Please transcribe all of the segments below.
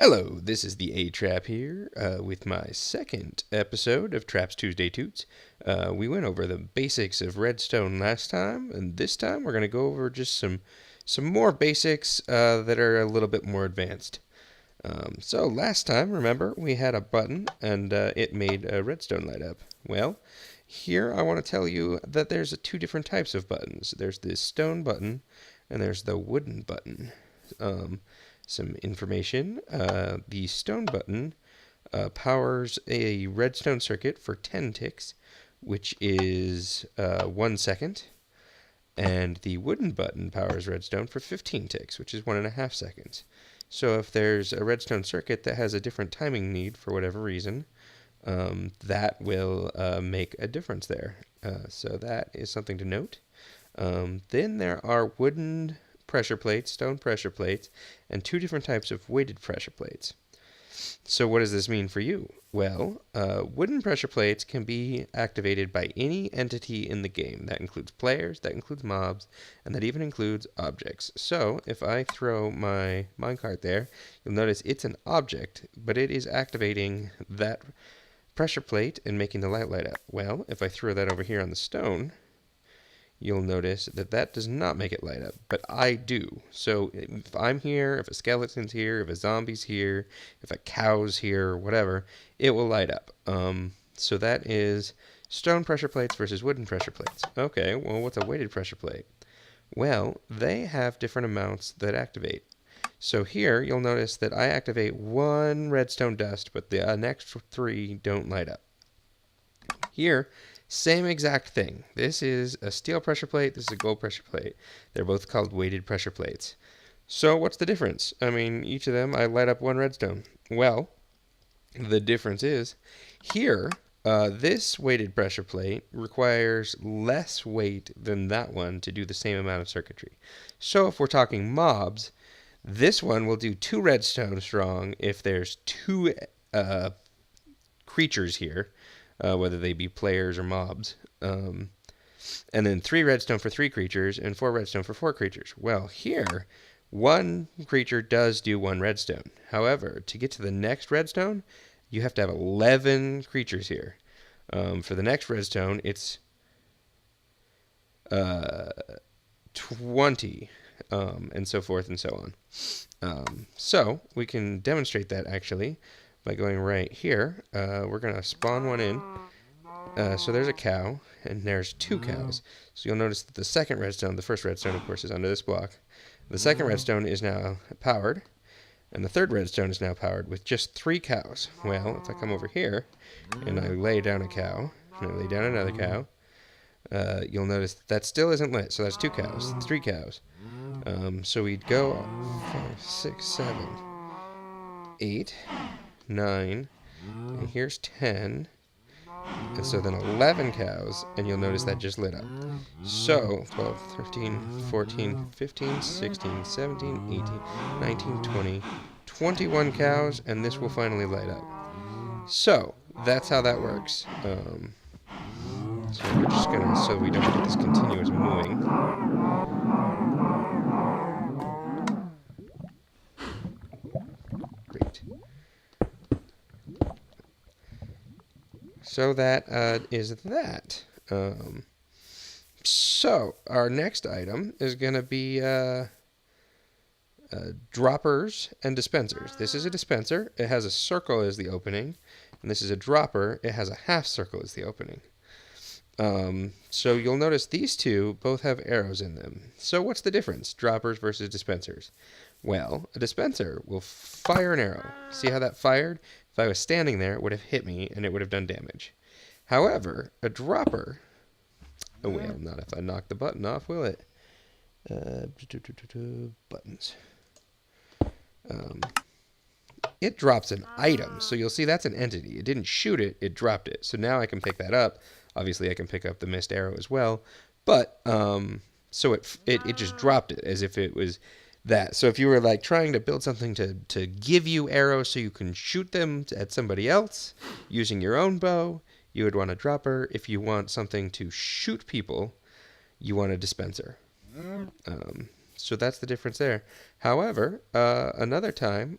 Hello, this is the A-Trap here with my second episode of Traps Tuesday Toots. We went over the basics of Redstone last time, and this time we're going to go over just some more basics that are a little bit more advanced. So last time, remember, we had a button and it made a redstone light up. Well, here I want to tell you that there's two different types of buttons. There's the stone button and there's the wooden button. Some information. The stone button powers a redstone circuit for 10 ticks, which is 1 second. And the wooden button powers redstone for 15 ticks, which is 1.5 seconds. So if there's a redstone circuit that has a different timing need for whatever reason, that will make a difference there. So that is something to note. Then there are wooden pressure plates, stone pressure plates, and two different types of weighted pressure plates. So what does this mean for you? Well, wooden pressure plates can be activated by any entity in the game. That includes players, that includes mobs, and that even includes objects. So if I throw my minecart there, you'll notice it's an object, but it is activating that pressure plate and making the light up. Well, if I throw that over here on the stone, you'll notice that that does not make it light up, but I do. So if I'm here, if a skeleton's here, if a zombie's here, if a cow's here, or whatever, it will light up. So that is stone pressure plates versus wooden pressure plates. Okay, well, what's a weighted pressure plate? Well, they have different amounts that activate. So here, you'll notice that I activate one redstone dust, but the next three don't light up. Here, same exact thing. This is a steel pressure plate. This is a gold pressure plate. They're both called weighted pressure plates. So what's the difference? I mean, each of them, I light up one redstone. Well, the difference is here, this weighted pressure plate requires less weight than that one to do the same amount of circuitry. So if we're talking mobs, this one will do 2 redstone strong if there's 2 creatures here. Whether they be players or mobs. And then 3 redstone for 3 creatures and 4 redstone for 4 creatures. Well, here, 1 creature does do 1 redstone. However, to get to the next redstone, you have to have 11 creatures here. For the next redstone, it's 20, and so forth and so on. So we can demonstrate that actually by going right here. We're going to spawn one in. So there's a cow, and there's 2 cows. So you'll notice that the second redstone, the first redstone, of course, is under this block. The second redstone is now powered, and the third redstone is now powered with just 3 cows. Well, if I come over here, and I lay down a cow, and I lay down another cow, you'll notice that still isn't lit. So that's 2 cows, 3 cows. So we'd go 5, 6, 7, 8, 9, and here's 10, and so then 11 cows, and you'll notice that just lit up. So 12, 13, 14, 15, 16, 17, 18, 19, 20, 21 cows, and this will finally light up. So that's how that works. So we're just gonna, so we don't get this continuous mooing. Great. So that is that. So our next item is going to be droppers and dispensers. This is a dispenser. It has a circle as the opening. And this is a dropper. It has a half circle as the opening. So you'll notice these two both have arrows in them. So what's the difference? Droppers versus dispensers. Well, a dispenser will fire an arrow. See how that fired? If I was standing there, it would have hit me, and it would have done damage. However, a dropper... Oh, well, not if I knock the button off, will it? Buttons. It drops an item. So you'll see that's an entity. It didn't shoot it, it dropped it. So now I can pick that up. Obviously, I can pick up the missed arrow as well. But, so it just dropped it as if it was... that. So if you were like trying to build something to give you arrows so you can shoot them at somebody else using your own bow, you would want a dropper. If you want something to shoot people, you want a dispenser. So that's the difference there. However, another time,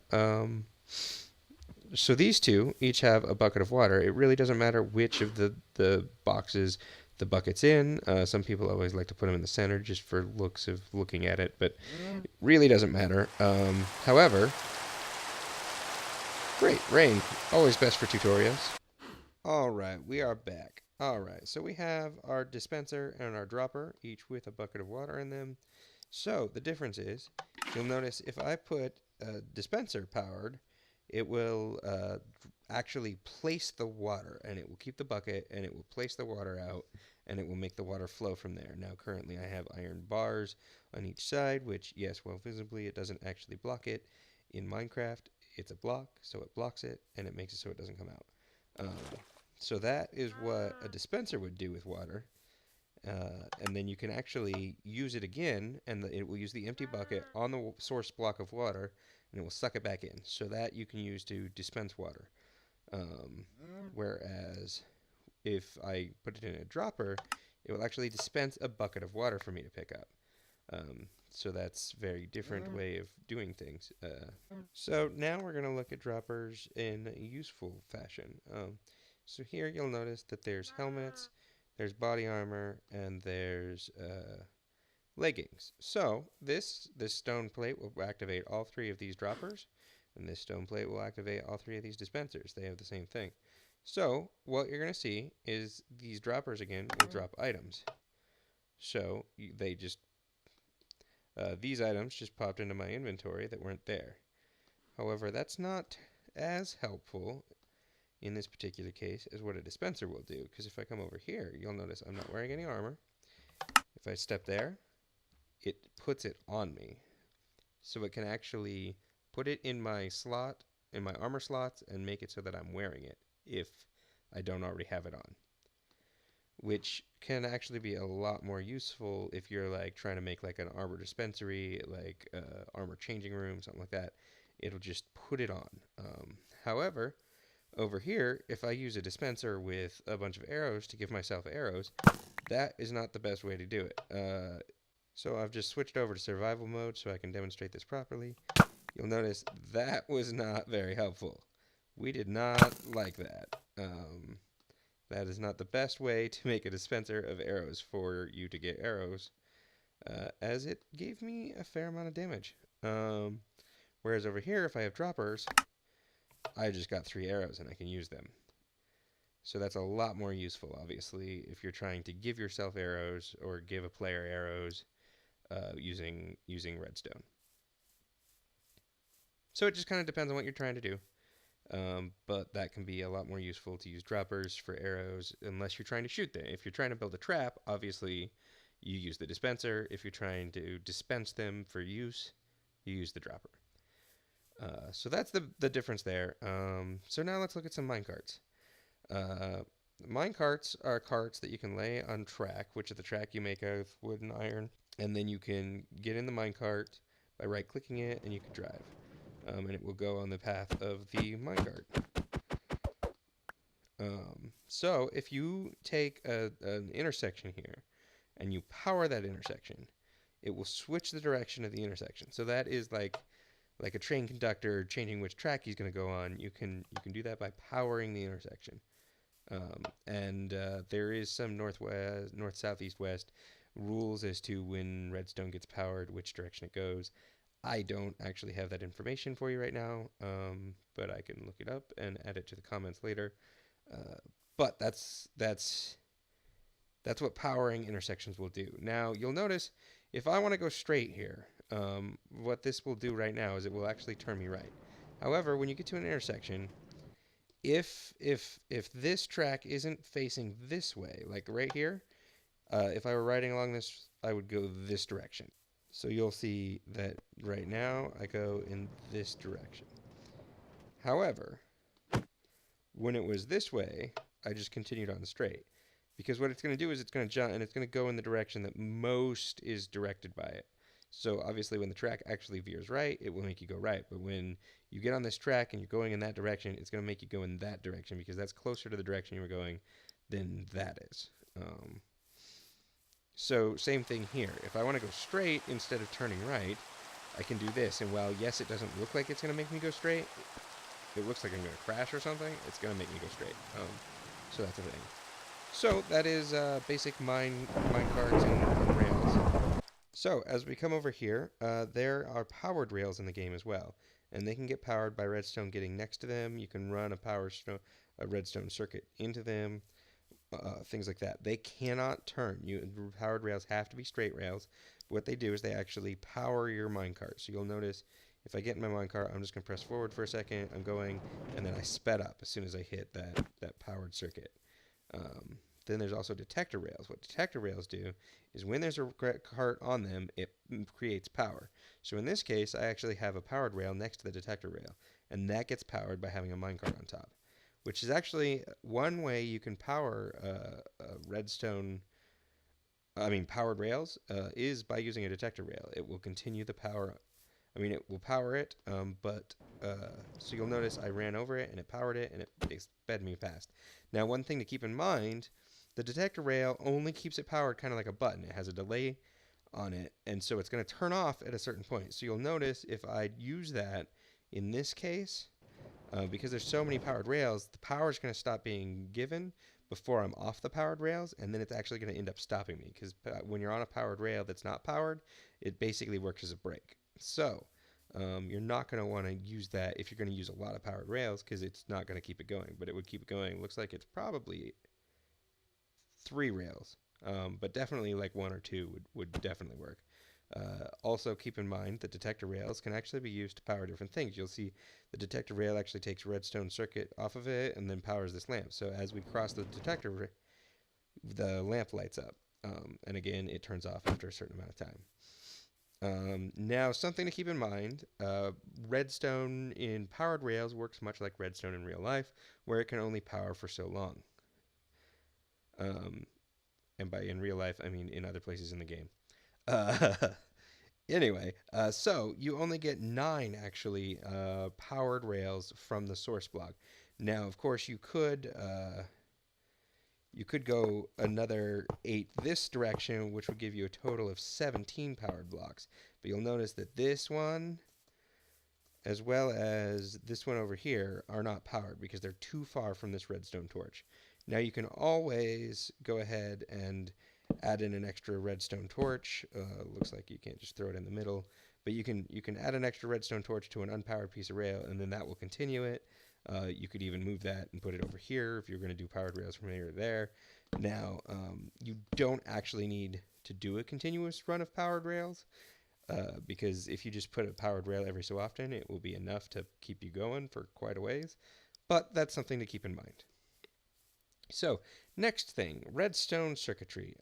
So these two each have a bucket of water. It really doesn't matter which of the boxes the bucket's in. Some people always like to put them in the center just for looks of looking at it, but it really doesn't matter. However, great, rain. Always best for tutorials. Alright, we are back. Alright, so we have our dispenser and our dropper, each with a bucket of water in them. So, the difference is, you'll notice if I put a dispenser powered, it will actually place the water, and it will keep the bucket, and it will place the water out, and it will make the water flow from there. Now, currently I have iron bars on each side, which, yes, well, visibly it doesn't actually block it. In Minecraft, it's a block, so it blocks it, and it makes it so it doesn't come out. So that is what a dispenser would do with water. And then you can actually use it again, and it will use the empty bucket on the source block of water, and it will suck it back in. So that you can use to dispense water. Whereas if I put it in a dropper, it will actually dispense a bucket of water for me to pick up. So that's a very different way of doing things. So now we're going to look at droppers in a useful fashion. So here you'll notice that there's helmets, there's body armor, and there's leggings. So this stone plate will activate all three of these droppers, and this stone plate will activate all three of these dispensers. They have the same thing. So what you're going to see is these droppers again will drop items. So they just these items just popped into my inventory that weren't there. However, that's not as helpful in this particular case as what a dispenser will do, because if I come over here, you'll notice I'm not wearing any armor. If I step there, it puts it on me. So it can actually put it in my slot, in my armor slots, and make it so that I'm wearing it if I don't already have it on. Which can actually be a lot more useful if you're like trying to make like an armor dispensary, like armor changing room, something like that. It'll just put it on. However, over here, if I use a dispenser with a bunch of arrows to give myself arrows, that is not the best way to do it. So I've just switched over to survival mode so I can demonstrate this properly. You'll notice that was not very helpful. We did not like that. That is not the best way to make a dispenser of arrows for you to get arrows, as it gave me a fair amount of damage. Whereas over here, if I have droppers, I just got 3 arrows and I can use them. So that's a lot more useful, obviously, if you're trying to give yourself arrows or give a player arrows using redstone. So it just kind of depends on what you're trying to do. But that can be a lot more useful to use droppers for arrows unless you're trying to shoot them. If you're trying to build a trap, obviously you use the dispenser. If you're trying to dispense them for use, you use the dropper. So that's the difference there. So now let's look at some minecarts. Minecarts are carts that you can lay on track, which is the track you make out of wood and iron, and then you can get in the minecart by right-clicking it, and you can drive. And it will go on the path of the minecart. So if you take an intersection here and you power that intersection, it will switch the direction of the intersection. So that is like a train conductor changing which track he's going to go on. You can do that by powering the intersection. There is some north, south, east, west rules as to when redstone gets powered, which direction it goes. I don't actually have that information for you right now, but I can look it up and add it to the comments later. But that's what powering intersections will do. Now, you'll notice if I want to go straight here, what this will do right now is it will actually turn me right. However, when you get to an intersection, if this track isn't facing this way, like right here, if I were riding along this, I would go this direction. So you'll see that right now I go in this direction. However, when it was this way, I just continued on straight. Because what it's going to do is it's going to jump and it's going to go in the direction that most is directed by it. So obviously when the track actually veers right, it will make you go right. But when you get on this track and you're going in that direction, it's going to make you go in that direction because that's closer to the direction you were going than that is. So same thing here. If I want to go straight instead of turning right, I can do this. And while, yes, it doesn't look like it's going to make me go straight, it looks like I'm going to crash or something, it's going to make me go straight. So that's a thing. So that is basic minecarts and rails. So as we come over here, there are powered rails in the game as well, and they can get powered by redstone getting next to them. You can run a redstone circuit into them, things like that. They cannot turn. Powered rails have to be straight rails. What they do is they actually power your minecart. So you'll notice if I get in my minecart, I'm just going to press forward for a second. I'm going, and then I sped up as soon as I hit that powered circuit. Then there's also detector rails. What detector rails do is when there's a cart on them, it creates power. So in this case, I actually have a powered rail next to the detector rail, and that gets powered by having a minecart on top, which is actually one way you can power redstone. I mean, powered rails is by using a detector rail. It will continue the power. I mean, it will power it, but so you'll notice I ran over it and it powered it and it sped me past. Now, one thing to keep in mind, the detector rail only keeps it powered kind of like a button. It has a delay on it, and so it's going to turn off at a certain point. So you'll notice if I use that in this case, because there's so many powered rails, the power is going to stop being given before I'm off the powered rails, and then it's actually going to end up stopping me, because when you're on a powered rail that's not powered, it basically works as a brake. So you're not going to want to use that if you're going to use a lot of powered rails, because it's not going to keep it going, but it would keep it going. Looks like it's probably 3 rails, but definitely like 1 or 2 would definitely work. Also, keep in mind that detector rails can actually be used to power different things. You'll see the detector rail actually takes redstone circuit off of it and then powers this lamp. So as we cross the detector, the lamp lights up. And again, it turns off after a certain amount of time. Now, something to keep in mind, redstone in powered rails works much like redstone in real life, where it can only power for so long. And by in real life, I mean in other places in the game. Uh, Anyway, so you only get 9 actually powered rails from the source block. Now, of course, you could go another 8 this direction, which would give you a total of 17 powered blocks. But you'll notice that this one, as well as this one over here, are not powered because they're too far from this redstone torch. Now you can always go ahead and add in an extra redstone torch. Looks like you can't just throw it in the middle, but you can add an extra redstone torch to an unpowered piece of rail, and then that will continue it. You could even move that and put it over here if you're going to do powered rails from here to there. Now, you don't actually need to do a continuous run of powered rails, because if you just put a powered rail every so often, it will be enough to keep you going for quite a ways. But that's something to keep in mind. So, next thing, redstone circuitry.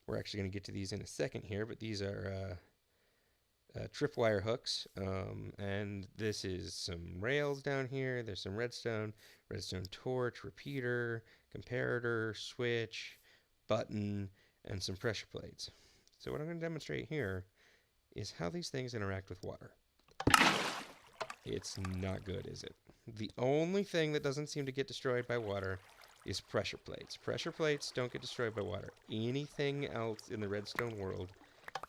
We're actually going to get to these in a second here, but these are tripwire hooks, and this is some rails down here. There's some redstone torch, repeater, comparator, switch, button, and some pressure plates. So what I'm going to demonstrate here is how these things interact with water. It's not good, is it? The only thing that doesn't seem to get destroyed by water is pressure plates. Pressure plates don't get destroyed by water. Anything else in the redstone world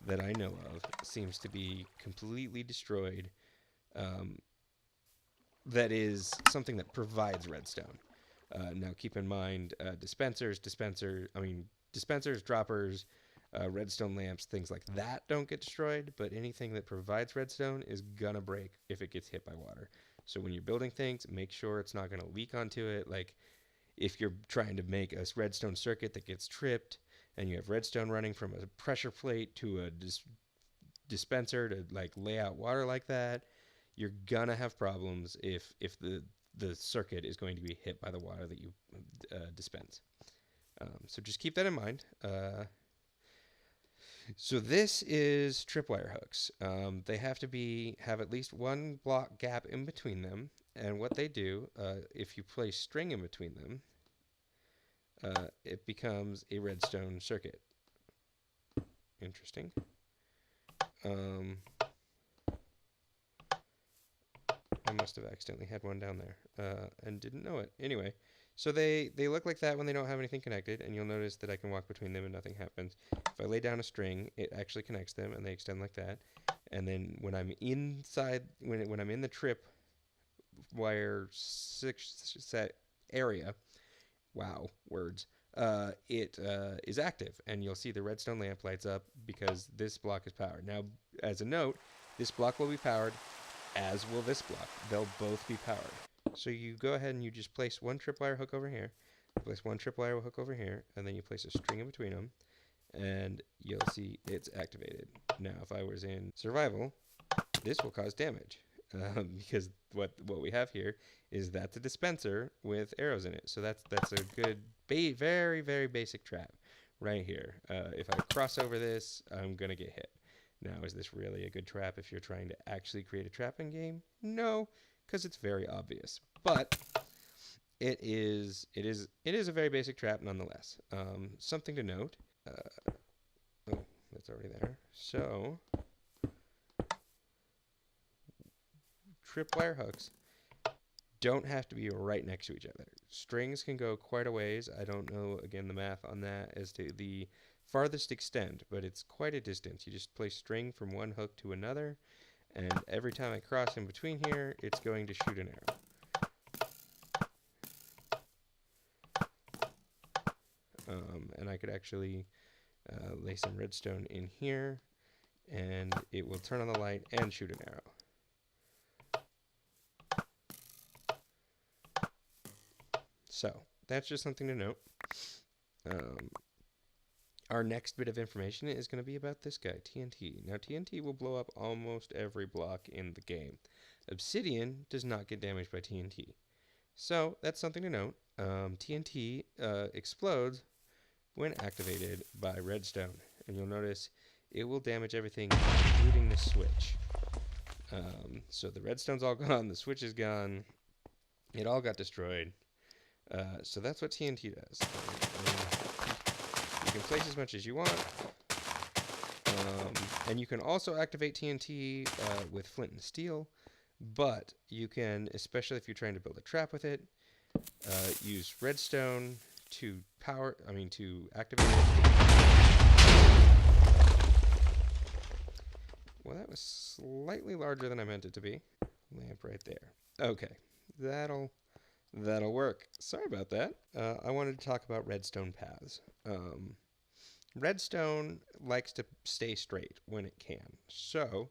that I know of seems to be completely destroyed. That is something that provides redstone. Now, keep in mind, dispensers, droppers, redstone lamps, things like that don't get destroyed, but anything that provides redstone is gonna break if it gets hit by water. So when you're building things, make sure it's not gonna leak onto it. Like if you're trying to make a redstone circuit that gets tripped and you have redstone running from a pressure plate to a dispenser to like lay out water like that, you're gonna have problems if the circuit is going to be hit by the water that you dispense. So just keep that in mind. So this is tripwire hooks. They have to have at least 1 block gap in between them, and what they do, if you place string in between them, it becomes a redstone circuit. Interesting. I must have accidentally had one down there and didn't know it. Anyway, so they look like that when they don't have anything connected, and you'll notice that I can walk between them and nothing happens. If I lay down a string, it actually connects them, and they extend like that. And then when I'm inside, when I'm in the trip wire six set area, wow, words, it is active, and you'll see the redstone lamp lights up because this block is powered. Now, as a note, this block will be powered, as will this block. They'll both be powered. So you go ahead and you just place one tripwire hook over here, place one tripwire hook over here, and then you place a string in between them, and you'll see it's activated. Now, if I was in survival, this will cause damage. Because what we have here is that's a dispenser with arrows in it. So that's a good, very, very basic trap right here. If I cross over this, I'm going to get hit. Now, is this really a good trap if you're trying to actually create a trap in game? No, because it's very obvious. But it is a very basic trap nonetheless. Something to note. Oh, that's already there. So tripwire hooks don't have to be right next to each other. Strings can go quite a ways. I don't know, again, the math on that as to the farthest extent, but it's quite a distance. You just place string from one hook to another, and every time I cross in between here, it's going to shoot an arrow. And I could actually lay some redstone in here, and it will turn on the light and shoot an arrow. So that's just something to note. Our next bit of information is going to be about this guy, TNT. Now, TNT will blow up almost every block in the game. Obsidian does not get damaged by TNT. So that's something to note. TNT explodes when activated by redstone. And you'll notice it will damage everything, including the switch. So the redstone's all gone, the switch is gone, it all got destroyed. So that's what TNT does. You can place as much as you want. And you can also activate TNT with flint and steel. But you can, especially if you're trying to build a trap with it, use redstone to activate it. Well, that was slightly larger than I meant it to be. Lamp right there. Okay, that'll work. Sorry about that. I wanted to talk about redstone paths. Redstone likes to stay straight when it can. So,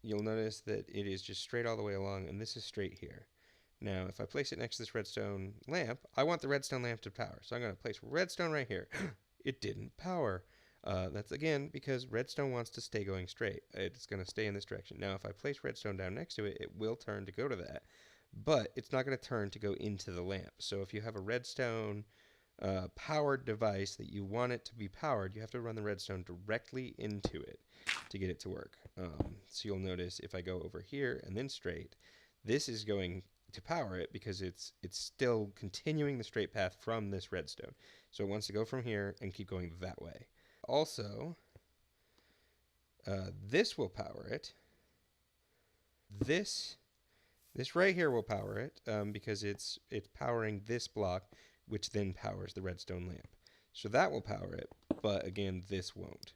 you'll notice that it is just straight all the way along, and this is straight here. Now, if I place it next to this redstone lamp, I want the redstone lamp to power. So I'm going to place redstone right here. It didn't power. That's, again, because redstone wants to stay going straight. It's going to stay in this direction. Now, if I place redstone down next to it, it will turn to go to that. But it's not going to turn to go into the lamp. So if you have a redstone powered device that you want it to be powered, you have to run the redstone directly into it to get it to work. So you'll notice if I go over here and then straight, this is going to power it because it's still continuing the straight path from this redstone. So it wants to go from here and keep going that way. Also, this will power it. This right here will power it because it's powering this block, which then powers the redstone lamp. So that will power it, but again, this won't.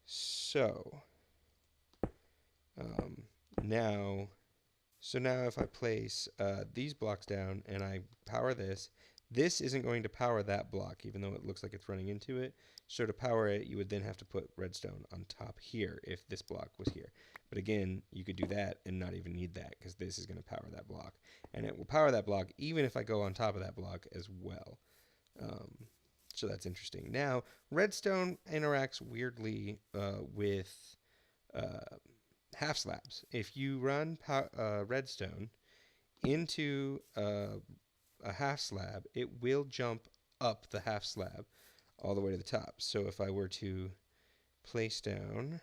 So now if I place these blocks down and I power this, this isn't going to power that block, even though it looks like it's running into it. So to power it, you would then have to put redstone on top here if this block was here. But again, you could do that and not even need that because this is going to power that block. And it will power that block even if I go on top of that block as well. So that's interesting. Now, redstone interacts weirdly with half slabs. If you run redstone into a half slab, it will jump up the half slab all the way to the top. So if I were to place down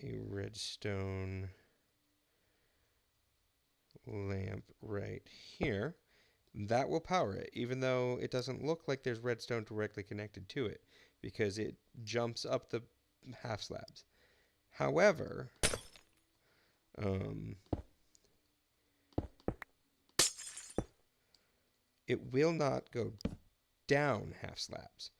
a redstone lamp right here, that will power it, even though it doesn't look like there's redstone directly connected to it, because it jumps up the half slabs. However, it will not go down half slabs.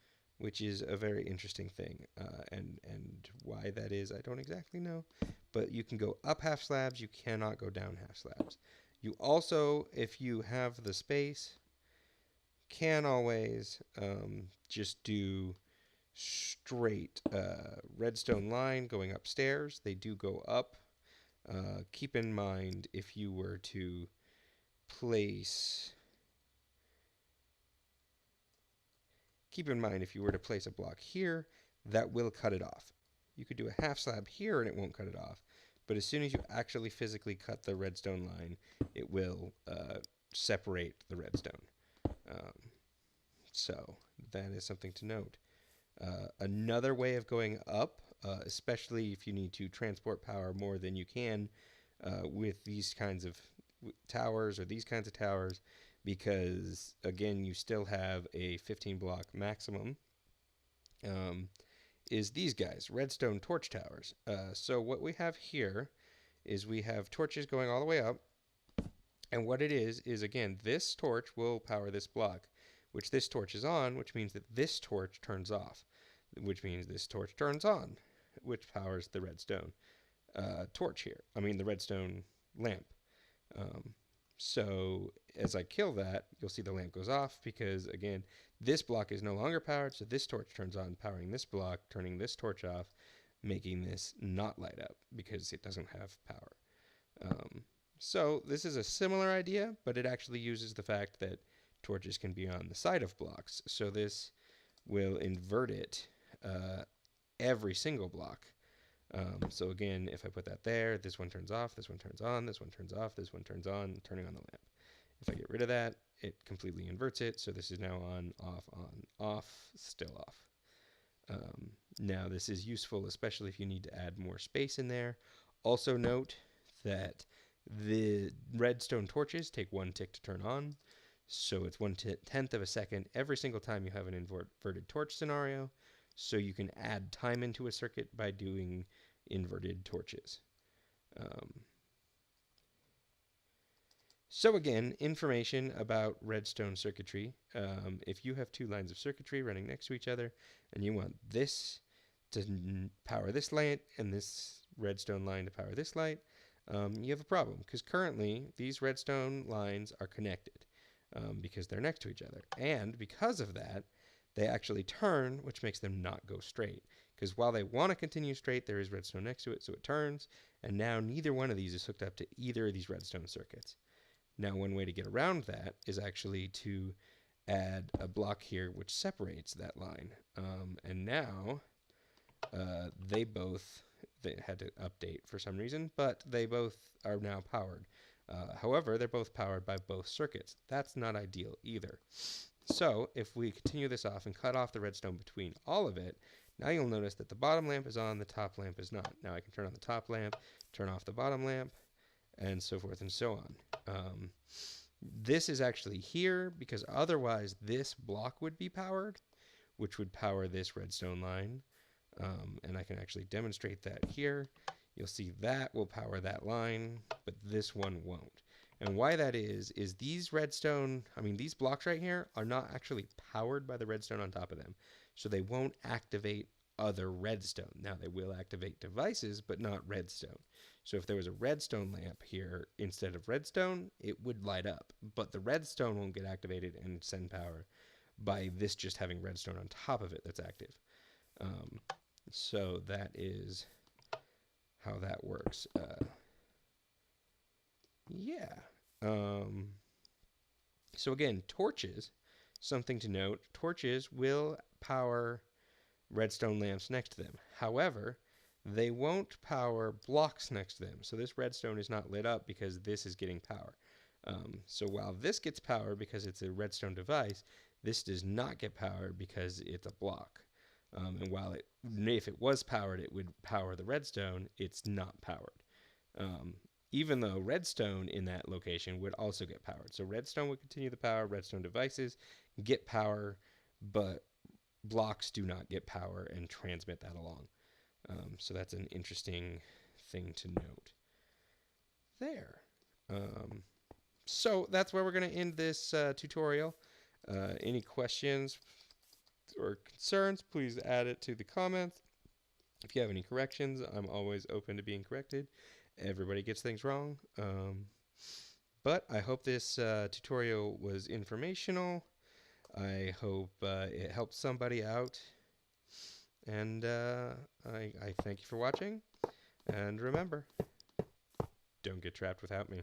which is a very interesting thing. And why that is, I don't exactly know. But you can go up half slabs, you cannot go down half slabs. You also, if you have the space, can always just do straight redstone line going upstairs. They do go up. Keep in mind if you were to place a block here, that will cut it off. You could do a half slab here and it won't cut it off. But as soon as you actually physically cut the redstone line, it will separate the redstone. So that is something to note. Another way of going up, especially if you need to transport power more than you can with these kinds of towers or these kinds of towers, because again you still have a 15 block maximum, is these guys, redstone torch towers. So what we have here is we have torches going all the way up, and what it is again, this torch will power this block, which this torch is on, which means that this torch turns off, which means this torch turns on, which powers the redstone torch here. I mean the redstone lamp. So as I kill that, you'll see the lamp goes off because, again, this block is no longer powered, so this torch turns on, powering this block, turning this torch off, making this not light up because it doesn't have power. So this is a similar idea, but it actually uses the fact that torches can be on the side of blocks. So this will invert it every single block. So again, if I put that there, this one turns off, this one turns on, this one turns off, this one turns on, turning on the lamp. If I get rid of that, it completely inverts it. So this is now on, off, still off. Now this is useful, especially if you need to add more space in there. Also note that the redstone torches take 1 tick to turn on. So it's 1/10 of a second every single time you have an inverted torch scenario. So you can add time into a circuit by doing inverted torches. So again, information about redstone circuitry. If you have 2 lines of circuitry running next to each other and you want this to power this light and this redstone line to power this light, you have a problem because currently these redstone lines are connected because they're next to each other. And because of that, they actually turn, which makes them not go straight. Because while they want to continue straight, there is redstone next to it, so it turns. And now neither one of these is hooked up to either of these redstone circuits. Now, one way to get around that is actually to add a block here which separates that line. And now they had to update for some reason, but they both are now powered. However, they're both powered by both circuits. That's not ideal either. So if we continue this off and cut off the redstone between all of it, now you'll notice that the bottom lamp is on, the top lamp is not. Now I can turn on the top lamp, turn off the bottom lamp, and so forth and so on. This is actually here because otherwise this block would be powered, which would power this redstone line. And I can actually demonstrate that here. You'll see that will power that line, but this one won't. And why that is these these blocks right here are not actually powered by the redstone on top of them. So they won't activate other redstone. Now they will activate devices, but not redstone. So if there was a redstone lamp here instead of redstone, it would light up. But the redstone won't get activated and send power by this just having redstone on top of it that's active. So that is how that works. Yeah. So again, torches, something to note, torches will power redstone lamps next to them. However, they won't power blocks next to them. So this redstone is not lit up because this is getting power. So while this gets power because it's a redstone device, this does not get power because it's a block. And while if it was powered, it would power the redstone, it's not powered. Even though redstone in that location would also get powered. So redstone would continue the power, redstone devices get power, but blocks do not get power and transmit that along. So that's an interesting thing to note there. So that's where we're going to end this tutorial. Any questions or concerns, please add it to the comments. If you have any corrections, I'm always open to being corrected. Everybody gets things wrong. But I hope this tutorial was informational. I hope it helped somebody out. And I thank you for watching. And remember, don't get trapped without me.